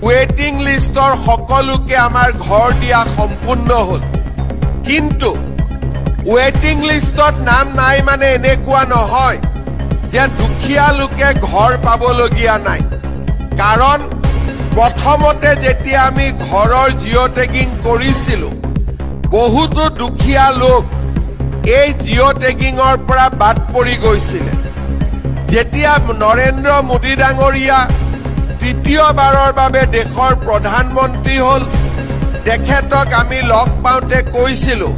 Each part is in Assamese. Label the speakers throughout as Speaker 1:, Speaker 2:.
Speaker 1: ৱেটিং লিষ্টৰ সকলোকে আমাৰ ঘৰ দিয়া সম্পূৰ্ণ হ'ল কিন্তু ৱেটিং লিষ্টত নাম নাই মানে এনেকুৱা নহয় যে দুখীয়া লোকে ঘৰ পাবলগীয়া নাই কাৰণ প্ৰথমতে যেতিয়া আমি ঘৰৰ জিঅ' টেগিং কৰিছিলো বহুতো দুখীয়া লোক এই জিঅ' টেগিঙৰ পৰা বাদ পৰি গৈছিলে যেতিয়া নৰেন্দ্ৰ মোদী ডাঙৰীয়া তৃতীয়বাৰৰ বাবে দেশৰ প্ৰধানমন্ত্ৰী হ'ল তেখেতক আমি লগ পাওঁতে কৈছিলো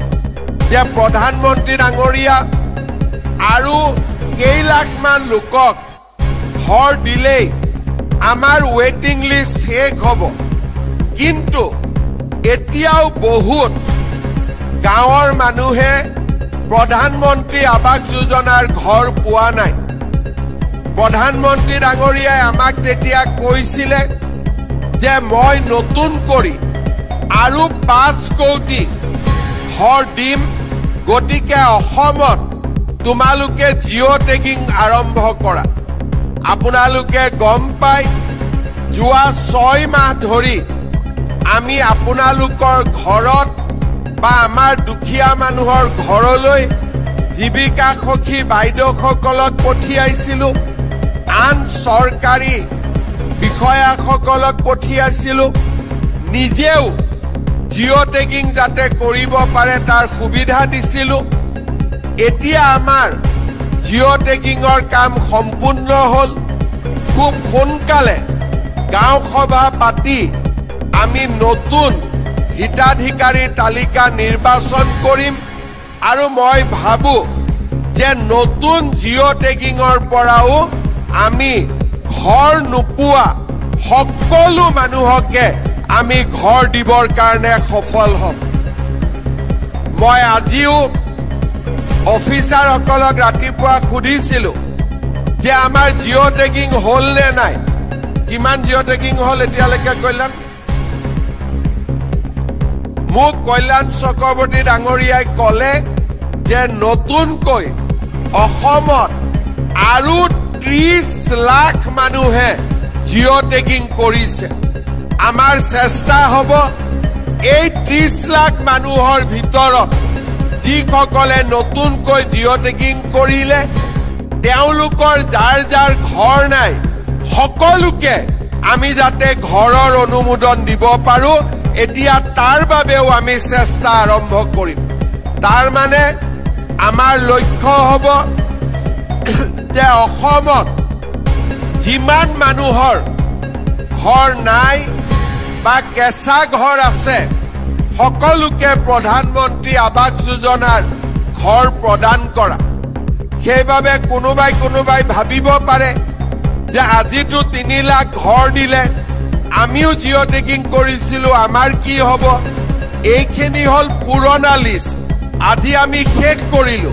Speaker 1: যে প্ৰধানমন্ত্ৰী ডাঙৰীয়া আৰু কেইলাখমান লোকক ঘৰ দিলেই আমাৰ ৱেটিং লিষ্ট শেষ হ'ব কিন্তু এতিয়াও বহুত গাঁৱৰ মানুহে প্ৰধানমন্ত্ৰী আৱাস যোজনাৰ ঘৰ পোৱা নাই প্ৰধানমন্ত্ৰী ডাঙৰীয়াই আমাক তেতিয়া কৈছিলে যে মই নতুন কৰি আৰু 5 কোটি ঘৰ দিম গতিকে অসমত তোমালোকে জিঅ' টেগিং আৰম্ভ কৰা আপোনালোকে গম পাই যোৱা 6 মাহ ধৰি আমি আপোনালোকৰ ঘৰত বা আমাৰ দুখীয়া মানুহৰ ঘৰলৈ জীৱিকা সখী বাইদেউসকলক পঠিয়াইছিলো আন চৰকাৰী বিষয়াসকলক পঠিয়াইছিলো নিজেও জিঅ' টেগিং যাতে কৰিব পাৰে তাৰ সুবিধা দিছিলো এতিয়া আমাৰ জিঅ' টেগিঙৰ কাম সম্পূৰ্ণ হ'ল খুব সোনকালে গাঁও সভা পাতি আমি নতুন হিতাধিকাৰীৰ তালিকা নিৰ্বাচন কৰিম আৰু মই ভাবো যে নতুন জিঅ' টেগিঙৰ পৰাও আমি ঘৰ নোপোৱা সকলো মানুহকে আমি ঘৰ দিবৰ কাৰণে সফল হ'ম মই আজিও অফিচাৰসকলক ৰাতিপুৱা সুধিছিলো যে আমাৰ জিঅ' টেগিং হ'ল নে নাই কিমান জিঅ' টেগিং হ'ল এতিয়ালৈকে কল্যাণ মোক কল্যাণ চক্ৰৱৰ্তী ডাঙৰীয়াই ক'লে যে নতুনকৈ অসমত আৰু 30 লাখ মানুহে জিঅ' টেগিং কৰিছে আমাৰ চেষ্টা হ'ব এই 30 লাখ মানুহৰ ভিতৰত যিসকলে নতুনকৈ জিঅ' টেগিং কৰিলে তেওঁলোকৰ যাৰ যাৰ ঘৰ নাই সকলোকে আমি যাতে ঘৰৰ অনুমোদন দিব পাৰো এতিয়া তাৰ বাবেও আমি চেষ্টা আৰম্ভ কৰিম তাৰ মানে আমাৰ লক্ষ্য হ'ব যে অসমত যিমান মানুহৰ ঘৰ নাই বা কেঁচা ঘৰ আছে সকলোকে প্ৰধানমন্ত্ৰী আৱাস যোজনাৰ ঘৰ প্ৰদান কৰা সেইবাবে কোনোবাই ভাবিব পাৰে যে আজিতো 3 লাখ ঘৰ দিলে আমিও জিঅ' টেগিং কৰিছিলো আমাৰ কি হ'ব এইখিনি হ'ল পুৰণা লিষ্ট আজি আমি শেষ কৰিলো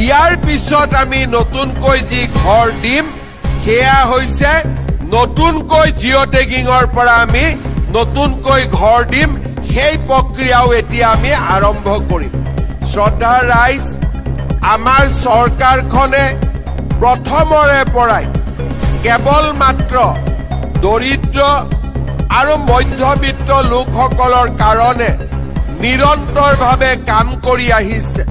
Speaker 1: ইয়াৰ পিছত আমি নতুনকৈ যি ঘৰ দিম সেয়া হৈছে নতুনকৈ জিঅ' টেগিঙৰ পৰা আমি নতুনকৈ ঘৰ দিম সেই প্ৰক্ৰিয়াও এতিয়া আমি আৰম্ভ কৰিম শ্ৰদ্ধাৰ ৰাইজ আমাৰ চৰকাৰখনে প্ৰথমৰে পৰাই কেৱল মাত্ৰ দৰিদ্ৰ আৰু মধ্যবিত্ত লোকসকলৰ কাৰণে নিৰন্তৰভাৱে কাম কৰি আহিছে